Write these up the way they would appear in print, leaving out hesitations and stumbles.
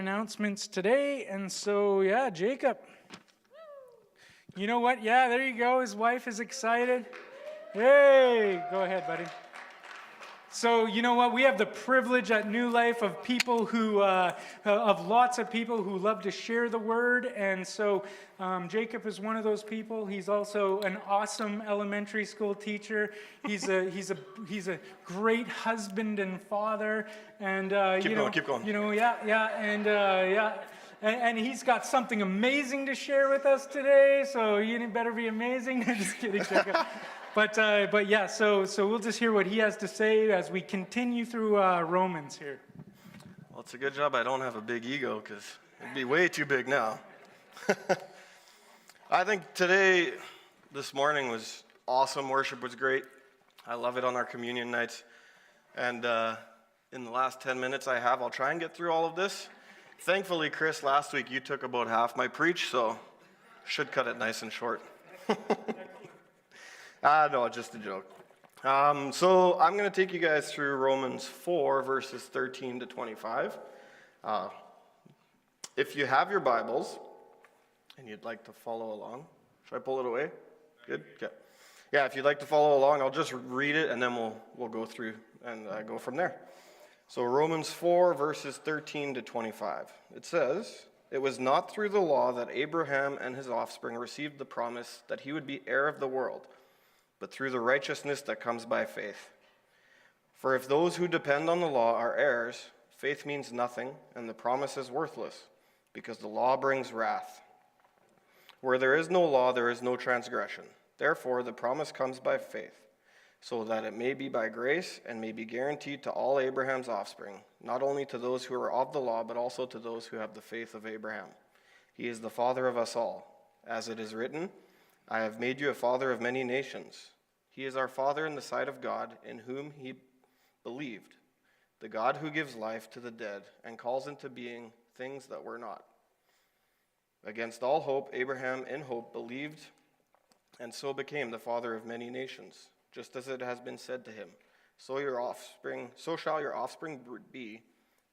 announcements today. And so, yeah, Jacob. You know what? Yeah, there you go. His wife is excited. Hey, go ahead, buddy. So, you know what? We have the privilege at New Life of people who, of lots of people who love to share the word. And so, Jacob is one of those people. He's also an awesome elementary school teacher. He's a great husband and father. And Keep going. You know, and he's got something amazing to share with us today. So you better be amazing. Just kidding, Jacob. But yeah, so we'll just hear what he has to say as we continue through Romans here. Well, it's a good job I don't have a big ego, because it'd be way too big now. I think this morning was awesome. Worship was great. I love it on our communion nights. And in the last 10 minutes I'll try and get through all of this. Thankfully, Chris, last week you took about half my preach, so should cut it nice and short. No, just a joke. So I'm going to take you guys through Romans 4, verses 13 to 25. If you have your Bibles and you'd like to follow along, should I pull it away? Good? Okay. Yeah, if you'd like to follow along, I'll just read it and then we'll go through and go from there. So Romans 4, verses 13 to 25. It says, "It was not through the law that Abraham and his offspring received the promise that he would be heir of the world, but through the righteousness that comes by faith. For if those who depend on the law are heirs, faith means nothing, and the promise is worthless, because the law brings wrath. Where there is no law, there is no transgression. Therefore, the promise comes by faith, so that it may be by grace and may be guaranteed to all Abraham's offspring, not only to those who are of the law, but also to those who have the faith of Abraham. He is the father of us all. As it is written, I have made you a father of many nations. He is our father in the sight of God, in whom he believed, the God who gives life to the dead and calls into being things that were not. Against all hope, Abraham in hope believed, and so became the father of many nations, just as it has been said to him, so shall your offspring be.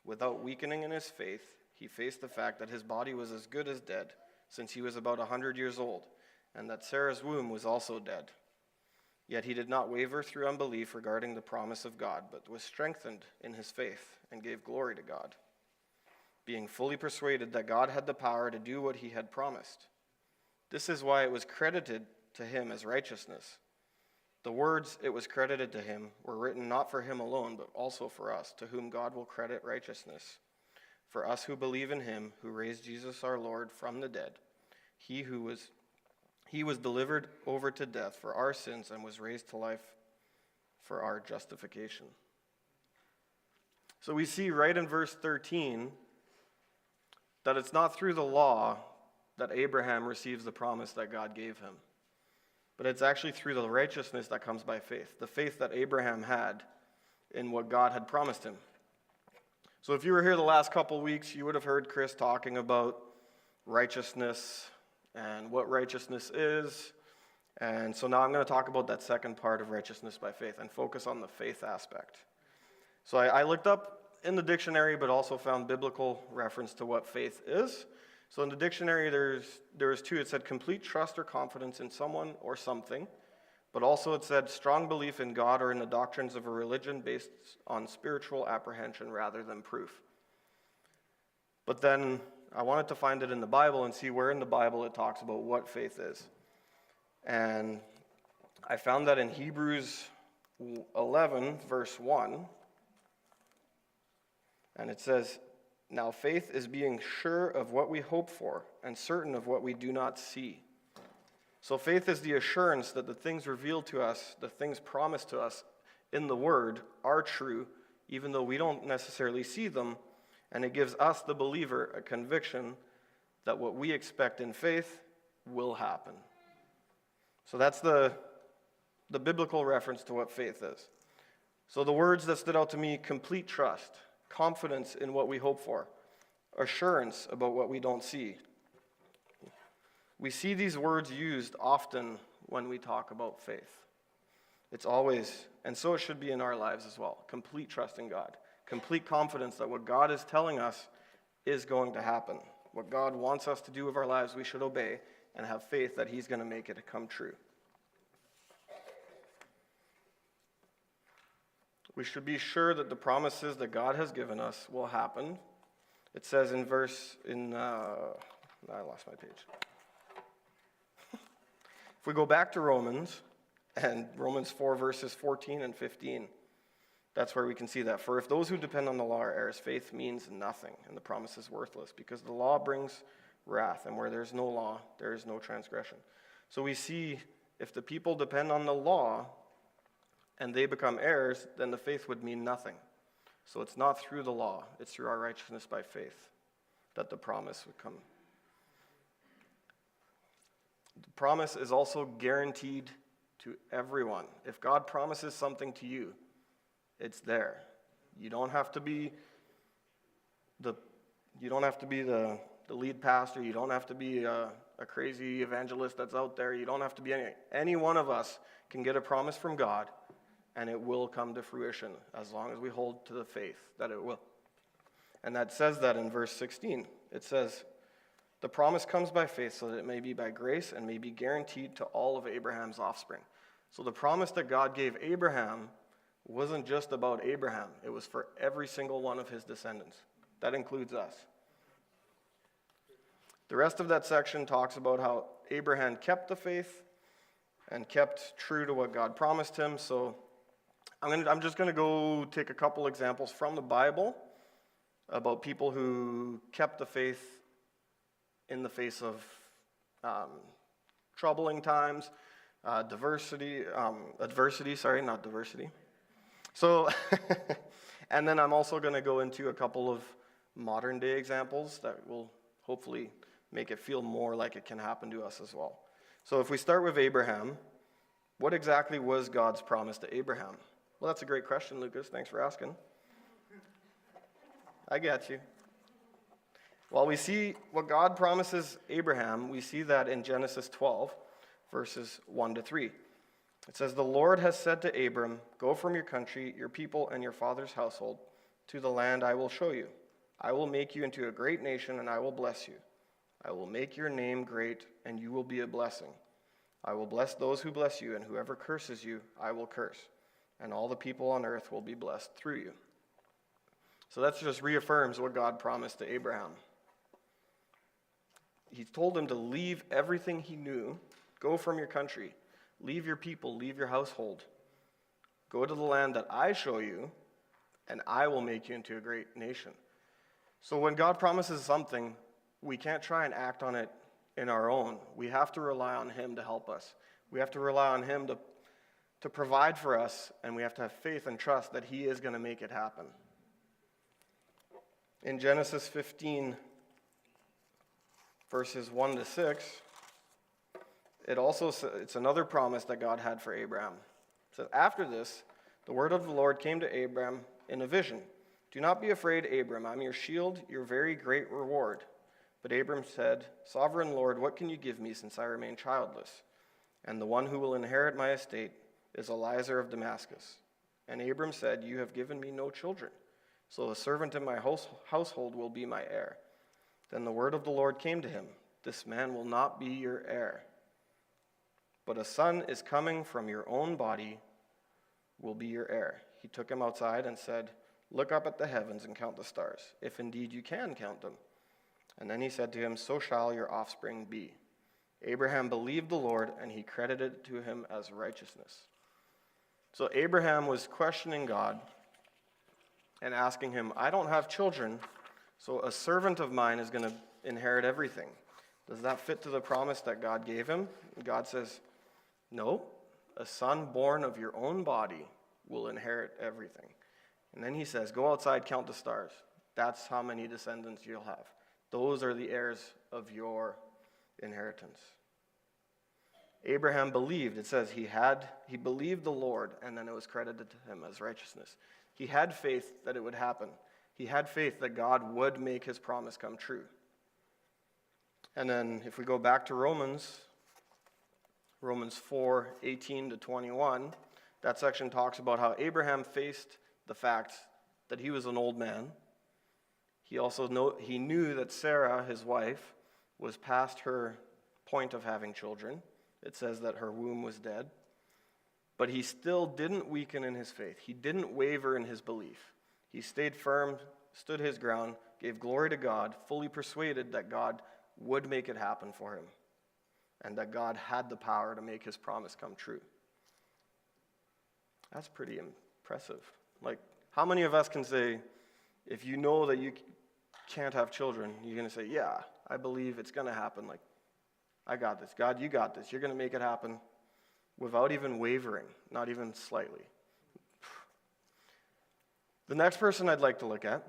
Without weakening in his faith, he faced the fact that his body was as good as dead, since he was about 100 years old, and that Sarah's womb was also dead. Yet he did not waver through unbelief regarding the promise of God, but was strengthened in his faith and gave glory to God, being fully persuaded that God had the power to do what he had promised. This is why it was credited to him as righteousness. The words "it was credited to him" were written not for him alone, but also for us, to whom God will credit righteousness. For us who believe in him, who raised Jesus our Lord from the dead, he was delivered over to death for our sins and was raised to life for our justification. So we see right in verse 13 that it's not through the law that Abraham receives the promise that God gave him, but it's actually through the righteousness that comes by faith, the faith that Abraham had in what God had promised him. So if you were here the last couple weeks, you would have heard Chris talking about righteousness and what righteousness is. And so now I'm going to talk about that second part of righteousness by faith and focus on the faith aspect. So I looked up in the dictionary, but also found biblical reference to what faith is. So in the dictionary, there's two. It said complete trust or confidence in someone or something, but also it said strong belief in God or in the doctrines of a religion based on spiritual apprehension rather than proof. But then I wanted to find it in the Bible and see where in the Bible it talks about what faith is. And I found that in Hebrews 11, verse 1, and it says, "Now faith is being sure of what we hope for and certain of what we do not see." So faith is the assurance that the things revealed to us, the things promised to us in the Word, are true, even though we don't necessarily see them. And it gives us, the believer, a conviction that what we expect in faith will happen. So that's the biblical reference to what faith is. So the words that stood out to me: complete trust, confidence in what we hope for, assurance about what we don't see. We see these words used often when we talk about faith. It's always, and so it should be in our lives as well, complete trust in God, complete confidence that what God is telling us is going to happen. What God wants us to do with our lives, we should obey and have faith that he's going to make it come true. We should be sure that the promises that God has given us will happen. It says I lost my page. If we go back to Romans, and Romans 4 verses 14 and 15, that's where we can see that. For if those who depend on the law are heirs, faith means nothing, and the promise is worthless, because the law brings wrath, and where there's no law, there is no transgression. So we see if the people depend on the law and they become heirs, then the faith would mean nothing. So it's not through the law, it's through our righteousness by faith that the promise would come. The promise is also guaranteed to everyone. If God promises something to you, it's there. You don't have to be the lead pastor. You don't have to be a crazy evangelist that's out there. You don't have to be any one of us can get a promise from God, and it will come to fruition as long as we hold to the faith that it will. And that says that in verse 16. It says, the promise comes by faith so that it may be by grace and may be guaranteed to all of Abraham's offspring. So the promise that God gave Abraham wasn't just about Abraham. It was for every single one of his descendants. That includes us. The rest of that section talks about how Abraham kept the faith and kept true to what God promised him. So I'm just going to go take a couple examples from the Bible about people who kept the faith in the face of troubling times, adversity. So, and then I'm also going to go into a couple of modern day examples that will hopefully make it feel more like it can happen to us as well. So if we start with Abraham, what exactly was God's promise to Abraham? Well, that's a great question, Lucas. Thanks for asking. I got you. Well, we see what God promises Abraham. We see that in Genesis 12, verses 1 to 3. It says, the Lord has said to Abram, go from your country, your people, and your father's household to the land I will show you. I will make you into a great nation, and I will bless you. I will make your name great, and you will be a blessing. I will bless those who bless you, and whoever curses you, I will curse. And all the people on earth will be blessed through you. So that just reaffirms what God promised to Abraham. He told him to leave everything he knew, go from your country, leave your people, leave your household, go to the land that I show you, and I will make you into a great nation. So when God promises something, we can't try and act on it in our own. We have to rely on him to help us. We have to rely on him to provide for us, and we have to have faith and trust that he is going to make it happen. In Genesis 15, verses 1 to 6, it's another promise that God had for Abraham. It says, after this, the word of the Lord came to Abraham in a vision. Do not be afraid, Abram. I'm your shield, your very great reward. But Abram said, Sovereign Lord, what can you give me since I remain childless? And the one who will inherit my estate is Eliezer of Damascus. And Abram said, you have given me no children, so a servant in my household will be my heir. Then the word of the Lord came to him, this man will not be your heir, but a son is coming from your own body will be your heir. He took him outside and said, look up at the heavens and count the stars, if indeed you can count them. And then he said to him, so shall your offspring be. Abraham believed the Lord, and he credited it to him as righteousness. So Abraham was questioning God and asking him, I don't have children, so a servant of mine is going to inherit everything. Does that fit to the promise that God gave him? And God says, no, a son born of your own body will inherit everything. And then he says, go outside, count the stars. That's how many descendants you'll have. Those are the heirs of your inheritance. Abraham believed. It says he believed the Lord, and then it was credited to him as righteousness. He had faith that it would happen. He had faith that God would make his promise come true. And then if we go back to Romans 4, 18 to 21, that section talks about how Abraham faced the fact that he was an old man. He knew that Sarah, his wife, was past her point of having children. It says that her womb was dead. But he still didn't weaken in his faith. He didn't waver in his belief. He stayed firm, stood his ground, gave glory to God, fully persuaded that God would make it happen for him and that God had the power to make his promise come true. That's pretty impressive. Like, how many of us can say, if you know that you can't have children, you're going to say, yeah, I believe it's going to happen. Like, I got this. God, you got this. You're going to make it happen without even wavering, not even slightly. The next person I'd like to look at,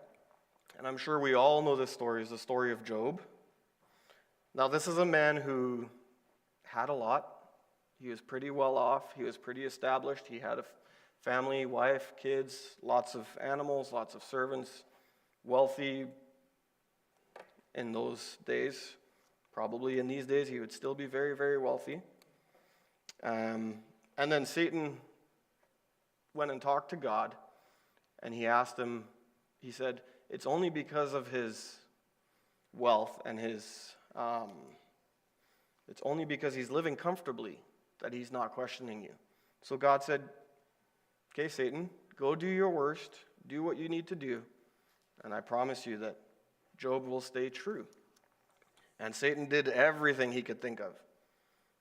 and I'm sure we all know this story, is the story of Job. Now, this is a man who had a lot. He was pretty well off. He was pretty established. He had a family, wife, kids, lots of animals, lots of servants, wealthy in those days. Probably in these days, he would still be very, very wealthy. And then Satan went and talked to God, and he asked him, he said, it's only because of his wealth and it's only because he's living comfortably that he's not questioning you. So God said, okay, Satan, go do your worst, do what you need to do, and I promise you that Job will stay true. And Satan did everything he could think of.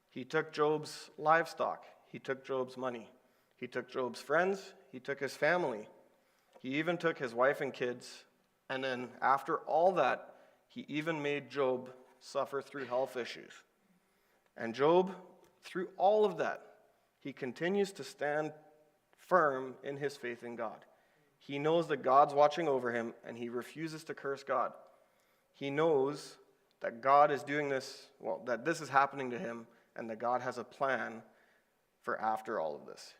He took Job's livestock. He took Job's money. He took Job's friends. He took his family. He even took his wife and kids. And then after all that, he even made Job suffer through health issues. And Job, through all of that, he continues to stand firm in his faith in God. He knows that God's watching over him, and he refuses to curse God. He knows that God is doing this, that this is happening to him, and that God has a plan for after all of this.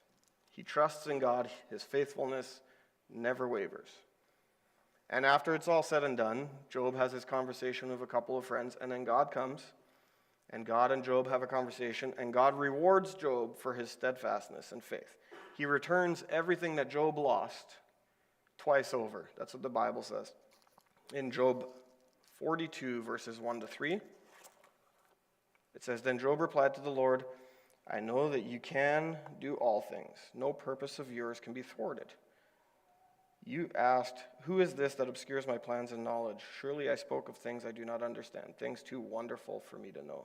He trusts in God. His faithfulness never wavers. And after it's all said and done, Job has his conversation with a couple of friends, and then God comes, and God and Job have a conversation, and God rewards Job for his steadfastness and faith. He returns everything that Job lost twice over. That's what the Bible says. In Job 42, verses 1 to 3, it says, then Job replied to the Lord, I know that you can do all things. No purpose of yours can be thwarted. You asked, who is this that obscures my plans and knowledge? Surely I spoke of things I do not understand, things too wonderful for me to know.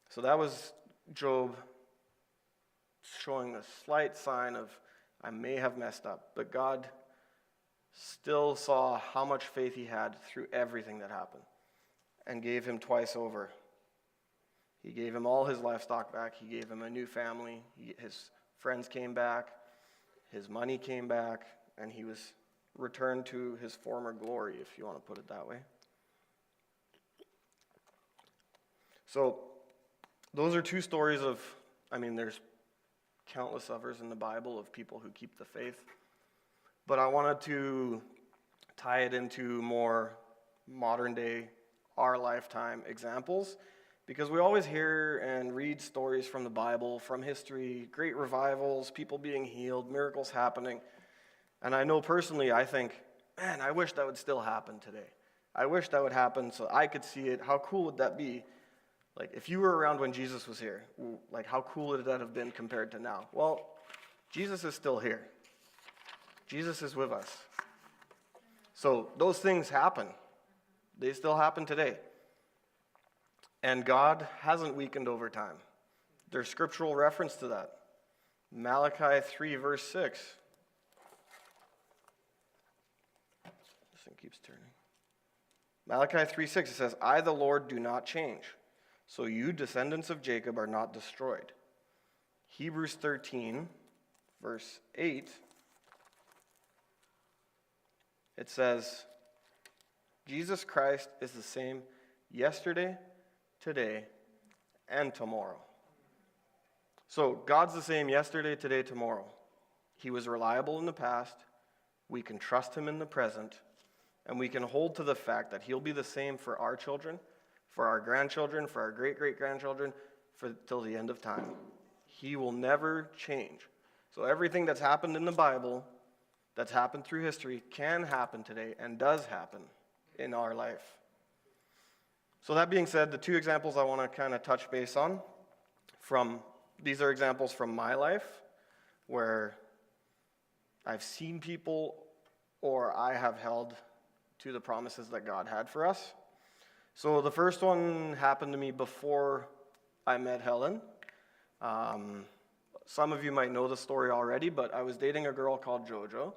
So that was Job showing a slight sign of, I may have messed up, but God still saw how much faith he had through everything that happened and gave him twice over. He gave him all his livestock back. He gave him a new family. His friends came back. His money came back, and he was returned to his former glory, if you want to put it that way. So those are two stories of, there's countless others in the Bible of people who keep the faith. But I wanted to tie it into more modern day, our lifetime examples, because we always hear and read stories from the Bible, from history, great revivals, people being healed, miracles happening. And I know personally, I think, man, I wish that would still happen today. I wish that would happen so I could see it. How cool would that be? Like, if you were around when Jesus was here, like, how cool would that have been compared to now? Well, Jesus is still here. Jesus is with us. So those things happen. They still happen today. And God hasn't weakened over time. There's scriptural reference to that. Malachi 3, verse 6. This thing keeps turning. Malachi 3:6, it says, I, the Lord, do not change. So you, descendants of Jacob, are not destroyed. Hebrews 13, verse 8, it says, Jesus Christ is the same yesterday, today, and tomorrow. So God's the same yesterday, today, tomorrow. He was reliable in the past. We can trust him in the present. And we can hold to the fact that he'll be the same for our children, for our grandchildren, for our great-great-grandchildren, till the end of time. He will never change. So everything that's happened in the Bible that's happened through history can happen today and does happen in our life. So that being said, the two examples I want to kind of touch base on these are examples from my life where I've seen people or I have held to the promises that God had for us. So the first one happened to me before I met Helen. Some of you might know the story already, but I was dating a girl called JoJo.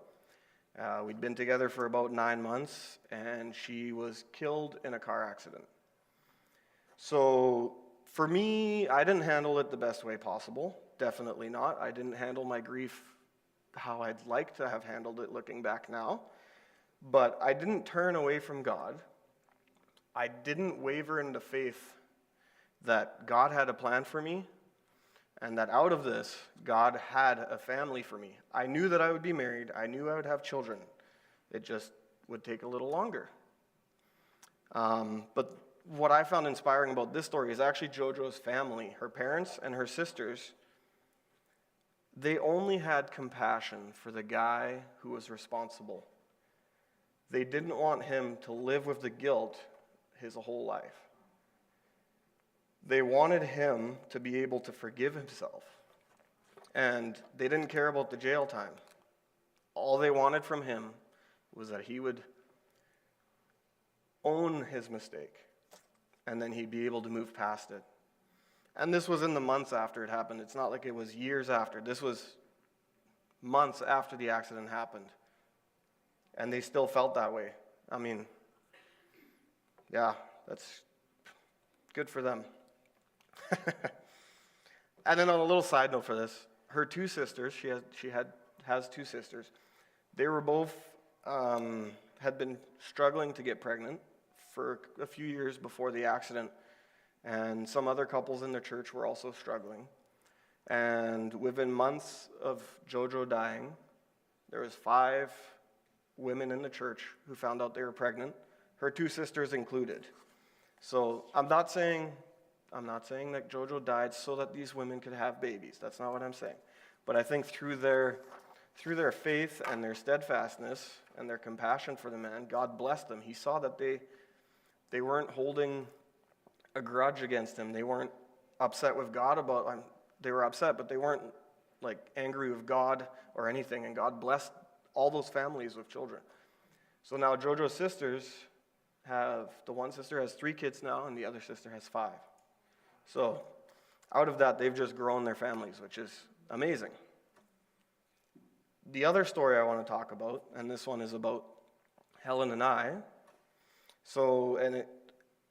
We'd been together for about 9 months, and she was killed in a car accident. So for me, I didn't handle it the best way possible. Definitely not. I didn't handle my grief how I'd like to have handled it looking back now. But I didn't turn away from God. I didn't waver into faith that God had a plan for me and that out of this, God had a family for me. I knew that I would be married. I knew I would have children. It just would take a little longer. But what I found inspiring about this story is actually JoJo's family, her parents and her sisters. They only had compassion for the guy who was responsible. They didn't want him to live with the guilt his whole life. They wanted him to be able to forgive himself. And they didn't care about the jail time. All they wanted from him was that he would own his mistake, and then he'd be able to move past it. And this was in the months after it happened. It's not like it was years after. This was months after the accident happened. And they still felt that way. I mean, yeah, that's good for them. And then on a little side note for this, her two sisters, she has two sisters. They were both had been struggling to get pregnant for a few years before the accident, and some other couples in the church were also struggling. And within months of JoJo dying, there was 5 women in the church who found out they were pregnant, her two sisters included. So I'm not saying that JoJo died so that these women could have babies. That's not what I'm saying. But I think through their faith and their steadfastness and their compassion for the man, God blessed them. He saw that they weren't holding a grudge against him. They weren't upset with God about they were upset, but they weren't like angry with God or anything. And God blessed all those families with children. So now JoJo's sisters the one sister has 3 kids now, and the other sister has 5. So out of that, they've just grown their families, which is amazing. The other story I want to talk about, and this one is about Helen and I. So, and it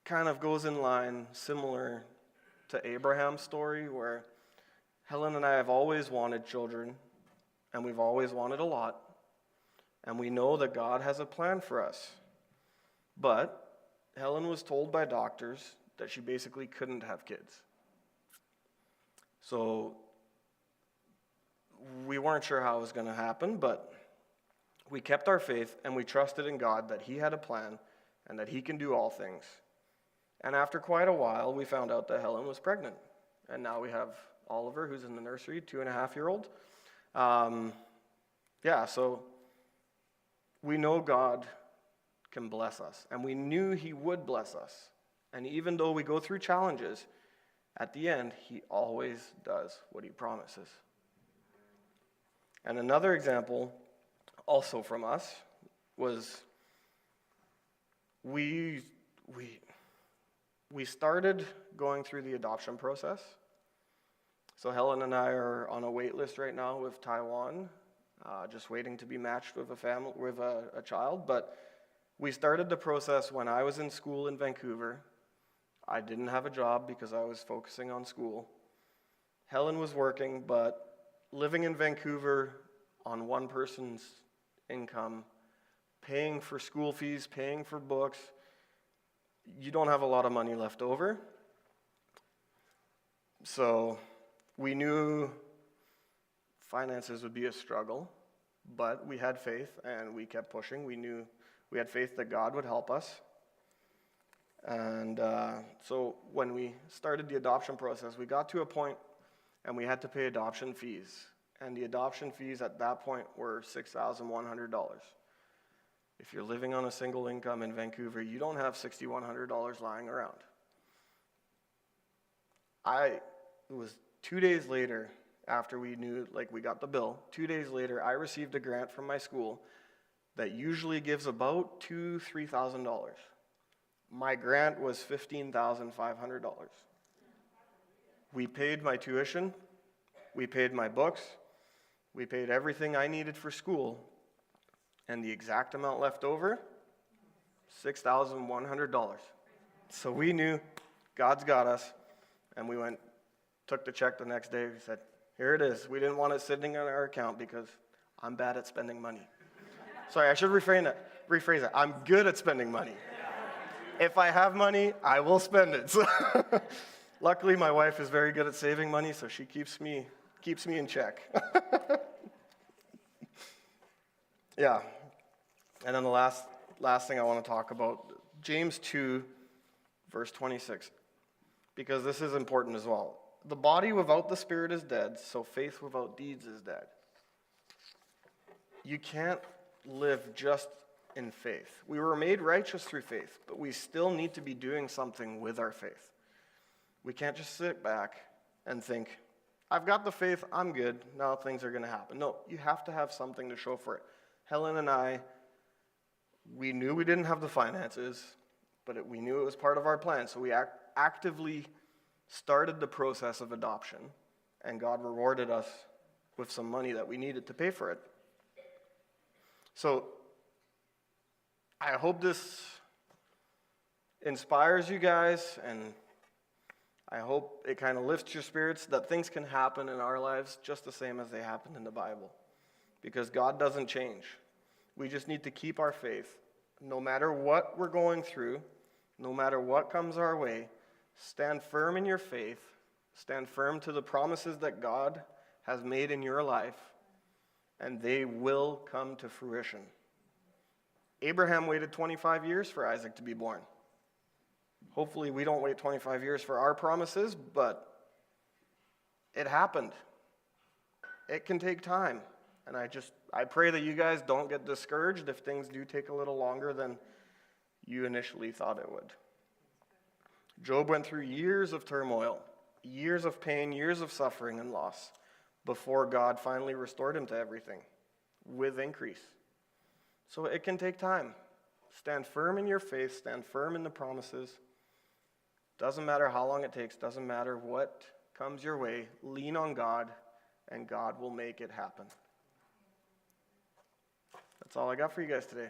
kind of goes in line similar to Abraham's story, where Helen and I have always wanted children, and we've always wanted a lot, and we know that God has a plan for us. But Helen was told by doctors that she basically couldn't have kids. So we weren't sure how it was going to happen, but we kept our faith and we trusted in God that He had a plan and that He can do all things. And after quite a while, we found out that Helen was pregnant. And now we have Oliver, who's in the nursery, 2.5-year-old. So we know God can bless us, and we knew He would bless us. And even though we go through challenges, at the end, He always does what He promises. And another example, also from us, was we started going through the adoption process. So Helen and I are on a wait list right now with Taiwan, just waiting to be matched with a child. But we started the process when I was in school in Vancouver. I didn't have a job because I was focusing on school. Helen was working, but living in Vancouver on one person's income, paying for school fees, paying for books, you don't have a lot of money left over. So we knew finances would be a struggle, but we had faith and we kept pushing. We had faith that God would help us. And so when we started the adoption process, we got to a point and we had to pay adoption fees. and the adoption fees at that point were $6,100. If you're living on a single income in Vancouver, you don't have $6,100 lying around. It was 2 days later, after we knew, we got the bill, 2 days later, I received a grant from my school that usually gives about $3,000. My grant was $15,500. We paid my tuition, we paid my books, we paid everything I needed for school, and the exact amount left over, $6,100. So we knew God's got us, and we took the check the next day. We said, here it is. We didn't want it sitting in our account because I'm bad at spending money. Sorry, I should rephrase it. I'm good at spending money. If I have money, I will spend it. So luckily, my wife is very good at saving money, so she keeps me in check. Yeah. And then the last thing I want to talk about, James 2, verse 26, because this is important as well. The body without the spirit is dead, so faith without deeds is dead. You can't live just in faith. We were made righteous through faith, but we still need to be doing something with our faith. We can't just sit back and think, I've got the faith, I'm good, now things are going to happen. No, you have to have something to show for it. Helen and I, we knew we didn't have the finances, but we knew it was part of our plan, so we actively started the process of adoption, and God rewarded us with some money that we needed to pay for it. So I hope this inspires you guys, and I hope it kind of lifts your spirits that things can happen in our lives just the same as they happened in the Bible, because God doesn't change. We just need to keep our faith. No matter what we're going through, no matter what comes our way, stand firm in your faith, stand firm to the promises that God has made in your life, and they will come to fruition. Abraham waited 25 years for Isaac to be born. Hopefully we don't wait 25 years for our promises, but it happened. It can take time. And I pray that you guys don't get discouraged if things do take a little longer than you initially thought it would. Job went through years of turmoil, years of pain, years of suffering and loss before God finally restored him to everything with increase. So it can take time. Stand firm in your faith, stand firm in the promises. Doesn't matter how long it takes, doesn't matter what comes your way, lean on God, and God will make it happen. That's all I got for you guys today.